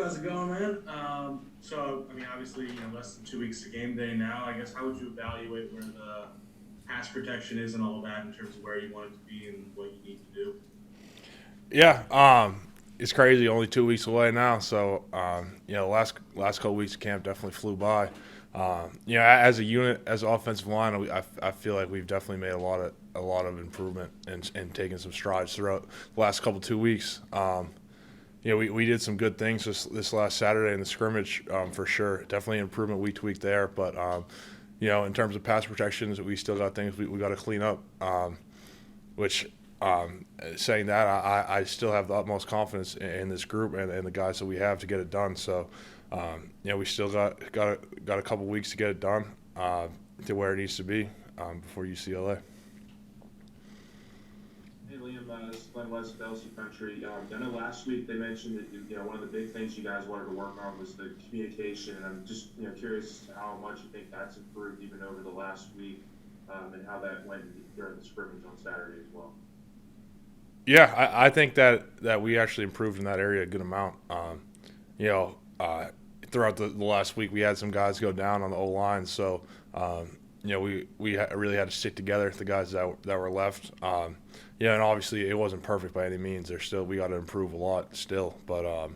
how's it going, man? Obviously, less than 2 weeks to game day now. I guess how would you evaluate where the pass protection is and all of that in terms of where you want it to be and what you need to do? Yeah, it's crazy. Only 2 weeks away now, so last couple weeks of camp definitely flew by. As a unit, as an offensive line, I feel like we've definitely made a lot of improvement and taken some strides throughout the last couple 2 weeks. We did some good things this last Saturday in the scrimmage, for sure. Definitely improvement week to week there, but in terms of pass protections, we still got things we got to clean up. Which saying that, I still have the utmost confidence in this group and the guys that we have to get it done. So, we still got a couple weeks to get it done to where it needs to be before UCLA. Hey Liam, this is Glenn West of LSU Country. I know last week they mentioned that one of the big things you guys wanted to work on was the communication, and I'm just curious as to how much you think that's improved even over the last week, and how that went during the scrimmage on Saturday as well. Yeah, I think that we actually improved in that area a good amount. You know, Throughout the last week, we had some guys go down on the O line, so we really had to stick together. The guys that were left, and obviously it wasn't perfect by any means. We got to improve a lot still, but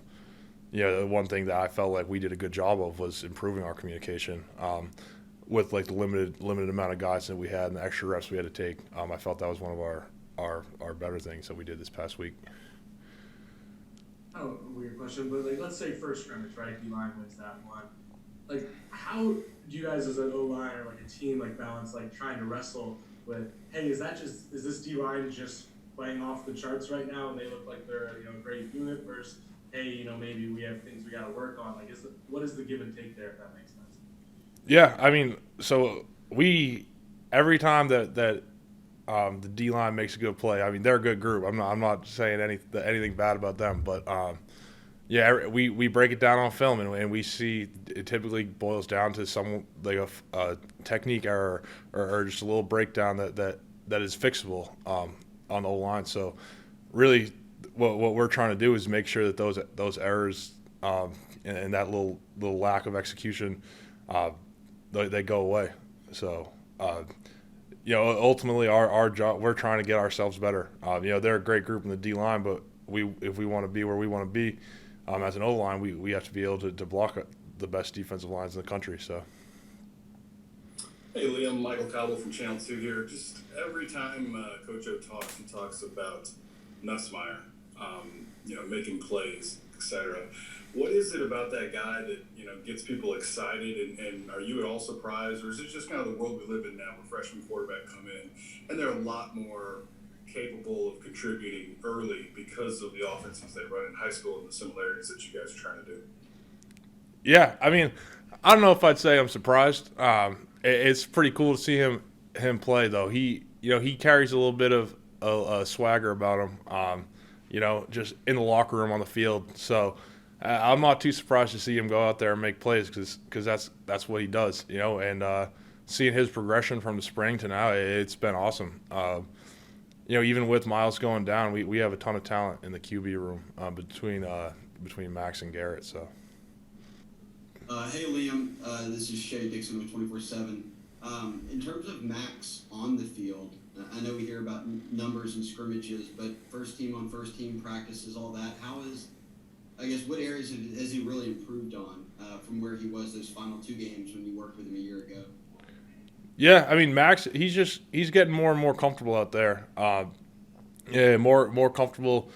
the one thing that I felt like we did a good job of was improving our communication. With like the limited amount of guys that we had and the extra reps we had to take, I felt that was one of our better things that we did this past week. Oh, weird question, but let's say first scrimmage, right? D line wins that one. How do you guys as an O line or a team balance trying to wrestle with, hey, is this D line just playing off the charts right now and they look like they're a great unit versus, hey, maybe we have things we got to work on. What is the give and take there, if that makes sense? Yeah, I mean, so we every time that the D line makes a good play. I mean, they're a good group. I'm not saying anything bad about them, but we break it down on film and we see it typically boils down to some a technique error or just a little breakdown that is fixable on the O line. So really, what we're trying to do is make sure that those errors and that little lack of execution they go away. So. Ultimately our job, we're trying to get ourselves better. They're a great group in the D line, but if we want to be where we want to be, as an O line, we have to be able to block the best defensive lines in the country. So. Hey Liam, Michael Cobble from Channel 2 here. Just every time Coach O talks, he talks about Nussmeier, making plays, etc. What is it about that guy that gets people excited? And are you at all surprised, or is it just kind of the world we live in now, where freshman quarterback come in and they're a lot more capable of contributing early because of the offenses they run in high school and the similarities that you guys are trying to do? Yeah, I mean, I don't know if I'd say I'm surprised. It's pretty cool to see him play, though. He carries a little bit of a swagger about him. Just in the locker room, on the field. So I'm not too surprised to see him go out there and make plays because that's what he does. And seeing his progression from the spring to now, it's been awesome. Even with Miles going down, we have a ton of talent in the QB room between Max and Garrett. So. Hey Liam, this is Shay Dixon with 24/7. In terms of Max on the field, I know we hear about numbers and scrimmages, but first team on first team practices, all that. What areas has he really improved on from where he was those final two games when you worked with him a year ago? Yeah, I mean Max, he's getting more and more comfortable out there. More comfortable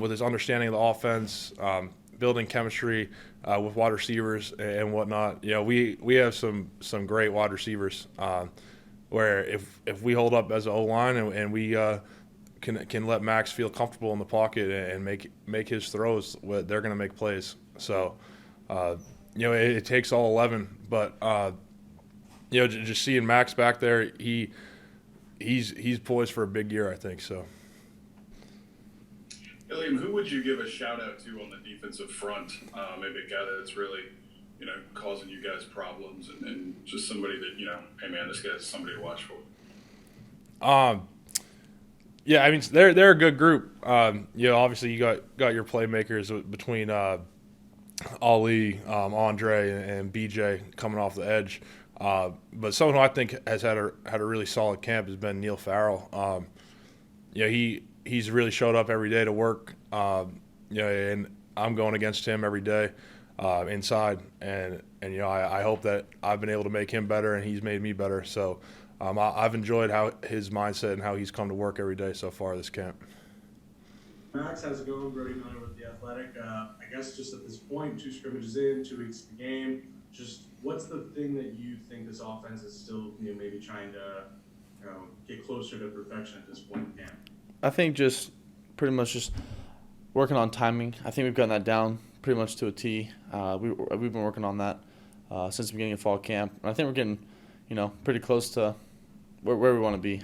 with his understanding of the offense, building chemistry with wide receivers and whatnot. We have some great wide receivers where if we hold up as an O line and we can let Max feel comfortable in the pocket and make his throws, they're going to make plays. So it takes all 11, but just seeing Max back there, he's poised for a big year, I think. So. Liam, who would you give a shout out to on the defensive front? Maybe a guy that's really, causing you guys problems, and just somebody that, hey man, this guy's somebody to watch for. Yeah, I mean they're a good group. Obviously you got your playmakers between Ali, Andre, and BJ coming off the edge. But someone who I think has had a really solid camp has been Neil Farrell. He's really showed up every day to work. And I'm going against him every day inside, and I hope that I've been able to make him better, and he's made me better. So I've enjoyed how his mindset and how he's come to work every day so far this camp. Max, how's it going? Brody Miller with The Athletic. I guess just at this point, 2 scrimmages in, 2 weeks of the game, just what's the thing that you think this offense is still maybe trying to get closer to perfection at this point in camp? I think just pretty much just working on timing. I think we've gotten that down pretty much to a T. We've been working on that since the beginning of fall camp. And I think we're getting, pretty close to where we want to be.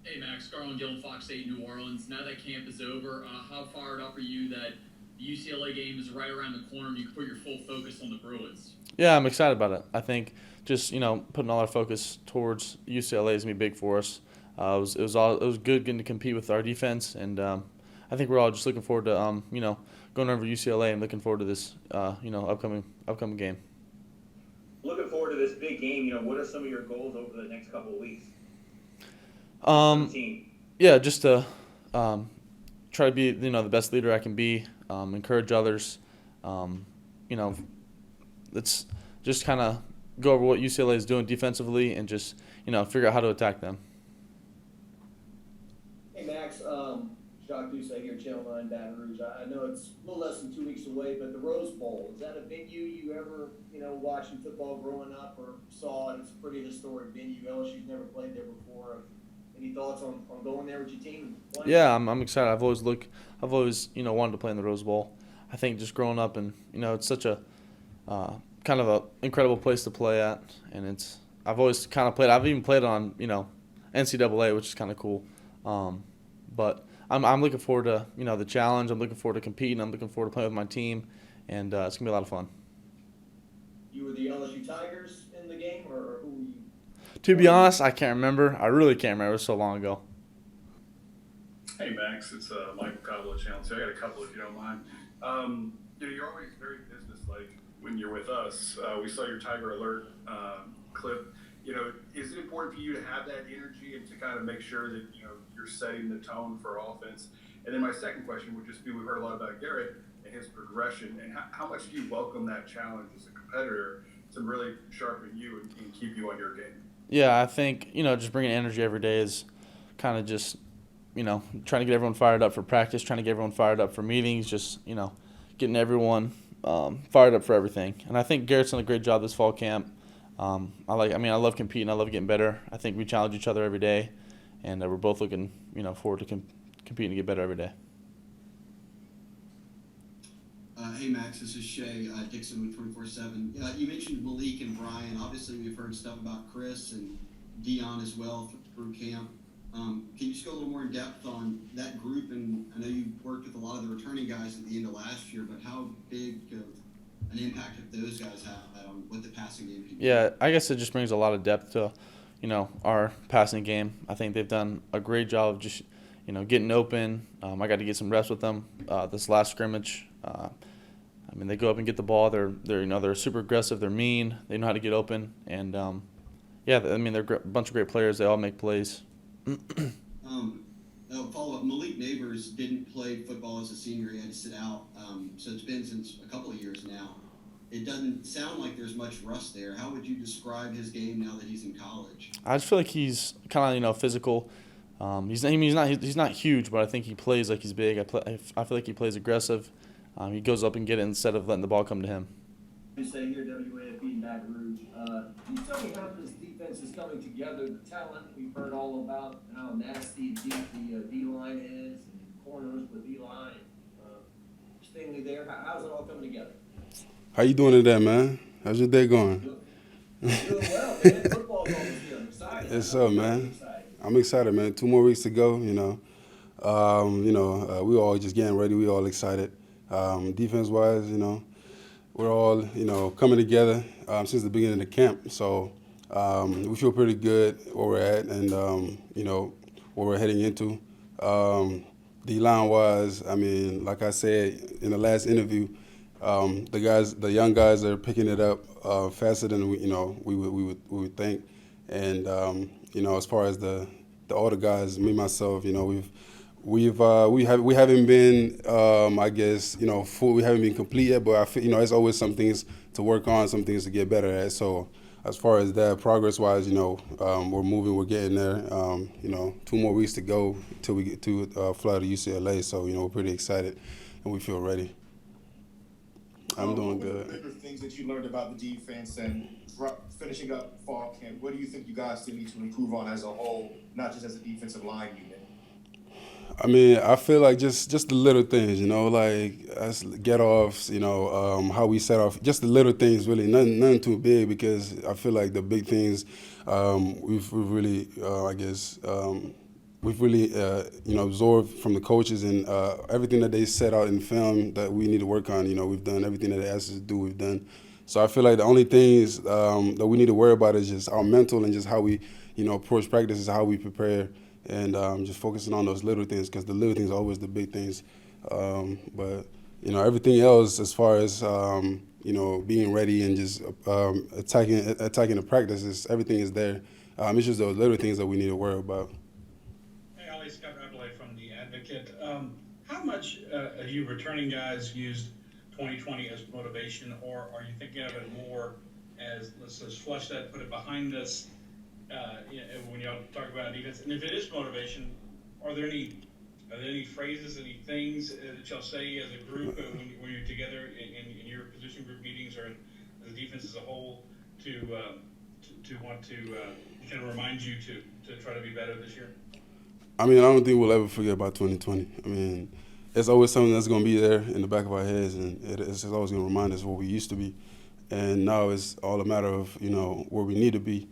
Hey Max, Garland Gillen, Fox 8 New Orleans. Now that camp is over, how fired up are you that the UCLA game is right around the corner and you can put your full focus on the Bruins? Yeah, I'm excited about it. I think just putting all our focus towards UCLA is gonna be big for us. It was good getting to compete with our defense, and I think we're all just looking forward to going over UCLA and looking forward to this upcoming game. Looking forward to this big game. What are some of your goals over the next couple of weeks? Yeah, just to try to be the best leader I can be, encourage others. Let's just kind of go over what UCLA is doing defensively and just figure out how to attack them. Hey Max, Jacques Doucet here, Channel 9 Baton Rouge. I know it's a little less than 2 weeks away, but the Rose Bowl, is that a venue you ever watching football growing up or saw? It's a pretty historic venue. LSU's never played there before. Any thoughts on going there with your team? Yeah, I'm excited. I've always wanted to play in the Rose Bowl. I think just growing up and it's such a kind of a incredible place to play at, and I've always kind of played. I've even played on NCAA, which is kind of cool. But I'm looking forward to the challenge. I'm looking forward to competing. I'm looking forward to playing with my team, and it's gonna be a lot of fun. You were the LSU Tigers in the game, or who were you? To be honest, I can't remember. I really can't remember. It was so long ago. Hey Max, it's Michael Cobble at Channel 2. I got a couple if you don't mind. You're always very businesslike when you're with us. We saw your Tiger Alert clip. Is it important for you to have that energy and to kind of make sure that you're setting the tone for offense? And then my second question would just be: we've heard a lot about Garrett and his progression, and how much do you welcome that challenge as a competitor to really sharpen you and keep you on your game? Yeah, I think just bringing energy every day is kind of just trying to get everyone fired up for practice, trying to get everyone fired up for meetings, just getting everyone fired up for everything. And I think Garrett's done a great job this fall camp. I love competing. I love getting better. I think we challenge each other every day, and we're both looking forward to competing to get better every day. Hey Max, this is Shay Dixon with 24/7. You mentioned Malik and Brian. Obviously, we've heard stuff about Chris and Dion as well through camp. Can you just go a little more in depth on that group? And I know you worked with a lot of the returning guys at the end of last year, but how big of an impact have those guys had on what the passing game can be? Yeah, I guess it just brings a lot of depth to our passing game. I think they've done a great job of just getting open. I got to get some reps with them this last scrimmage. They go up and get the ball. They're super aggressive. They're mean. They know how to get open. And they're a bunch of great players. They all make plays. Follow up. Malik Neighbors didn't play football as a senior. He had to sit out. So it's been since a couple of years now. It doesn't sound like there's much rust there. How would you describe his game now that he's in college? I just feel like he's kind of physical. He's not huge, but I think he plays like he's big. I feel like he plays aggressive. He goes up and get it instead of letting the ball come to him. You say here, WAFB in Baton Rouge. Can you tell me how this defense is coming together? The talent we've heard all about, how nasty deep the D-line is, and corners with D-line. Stingley there. How's it all coming together? How you doing today, man? How's your day going? Doing well, man. Football's almost here. I'm excited. Yes, sir, man. I'm excited, man. 2 more weeks to go. We all just getting ready. We all excited. Defense-wise, we're all, coming together since the beginning of the camp. So we feel pretty good where we're at and, where we're heading into. D-line wise, I mean, like I said in the last interview, the young guys are picking it up faster than we would think, and as far as the older guys, me myself, we haven't been I guess full, we haven't been complete yet, but I feel there's always some things to work on, some things to get better at. So as far as that progress wise, we're moving, we're getting there. 2 more weeks to go till we get to fly to UCLA. So we're pretty excited and we feel ready. I'm doing good. What were the bigger things that you learned about the defense and finishing up fall camp? What do you think you guys still need to improve on as a whole, not just as a defensive line unit? I mean, I feel like just the little things, like us get-offs, how we set off, just the little things, really, nothing too big, because I feel like the big things we've really, we've really, absorbed from the coaches, and everything that they set out in film that we need to work on, we've done everything that they asked us to do, we've done. So I feel like the only things that we need to worry about is just our mental and just how we, approach practice, is how we prepare. And just focusing on those little things, because the little things are always the big things. But everything else, as far as being ready and just attacking the practices, everything is there. It's just those little things that we need to worry about. Hey, Ali, Scott Rappelay from The Advocate. How much have you returning guys used 2020 as motivation, or are you thinking of it more as, let's just flush that, put it behind us? When y'all talk about defense, and if it is motivation, are there any phrases, any things that y'all say as a group when you're together in your position group meetings, or as a defense as a whole, to want to kind of remind you to try to be better this year? I mean, I don't think we'll ever forget about 2020. I mean, it's always something that's going to be there in the back of our heads, and it's always going to remind us what we used to be. And now it's all a matter of where we need to be.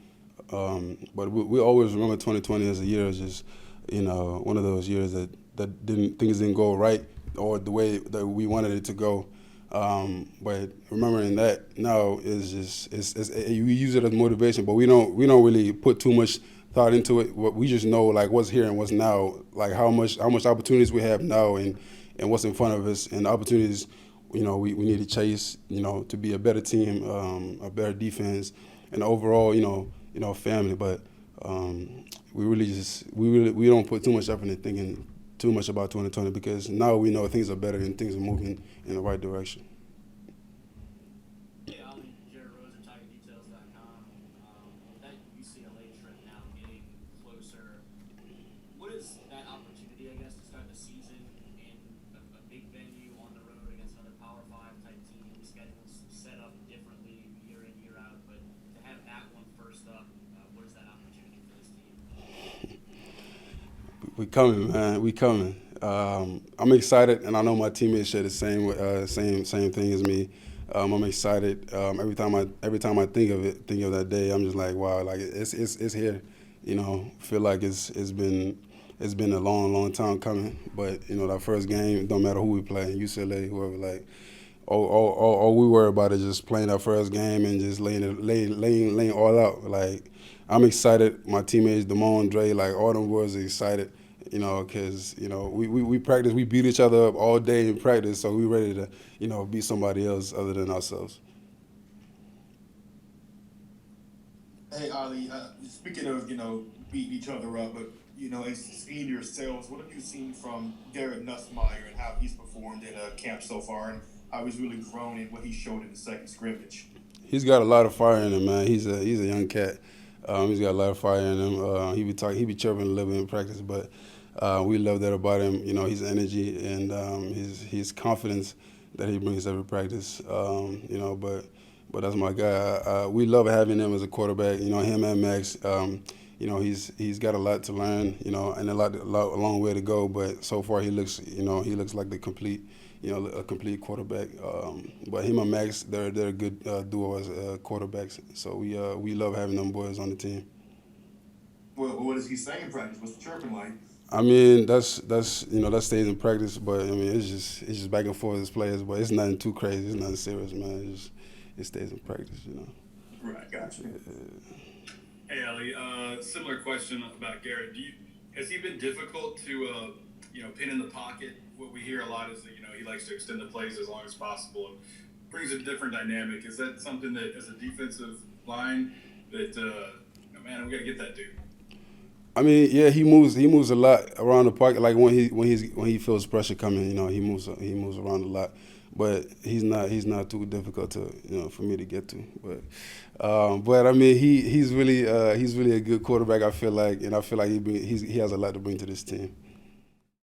But we always remember 2020 as a year as just, one of those years that things didn't go right or the way that we wanted it to go. But remembering that now is just we use it as motivation, but we don't really put too much thought into it. We just know like what's here and what's now, like how much opportunities we have now and what's in front of us, and the opportunities we need to chase, to be a better team, a better defense, and overall, family. But we don't put too much effort in thinking too much about 2020, because now we know things are better and things are moving in the right direction. Hey, Ali, Jared Rosen, TigerDetails.com. That UCLA trip now getting closer. What is that opportunity, I guess, to start the season in a big venue on the road against another Power 5 type team? Schedules set up differently year in, year out, but to have that one first up, what is that opportunity for this team? We coming, man. We coming. I'm excited, and I know my teammates share the same thing as me. I'm excited. Every time I think of that day, I'm just like, wow, like it's here. Feel like it's been a long time coming. But that first game, don't matter who we play, UCLA, whoever, like. All we worry about is just playing our first game and just laying all out. Like, I'm excited. My teammates, Damone, Dre, like all them boys are excited. Because we practice, we beat each other up all day in practice, so we ready to beat somebody else other than ourselves. Hey, Ali, speaking of beating each other up, but as seeing yourselves, what have you seen from Garrett Nussmeier and how he's performed in camp so far, and how he's really grown in what he showed in the second scrimmage? He's got a lot of fire in him, man. He's a young cat. He's got a lot of fire in him. He be chirping a little bit in practice, but we love that about him. His energy and his confidence that he brings every practice. But that's my guy. We love having him as a quarterback. Him and Max. He's got a lot to learn. And a long way to go. But so far he looks like the complete. A complete quarterback. But him and Max, they're a good duo as quarterbacks. So we love having them boys on the team. Well, what does he say in practice? What's the chirping like? I mean, that stays in practice. But I mean, it's just back and forth as players. But it's nothing too crazy. It's nothing serious, man. It stays in practice, Right, gotcha. Hey, Ali, similar question about Garrett. Has he been difficult to pin in the pocket. What we hear a lot is that, he likes to extend the plays as long as possible and brings a different dynamic. Is that something that, as a defensive line, that, man, we got to get that dude? I mean, yeah, he moves a lot around the pocket. Like when he feels pressure coming, he moves around a lot. But he's not too difficult to for me to get to. But I mean, he's really a good quarterback. I feel like he has a lot to bring to this team.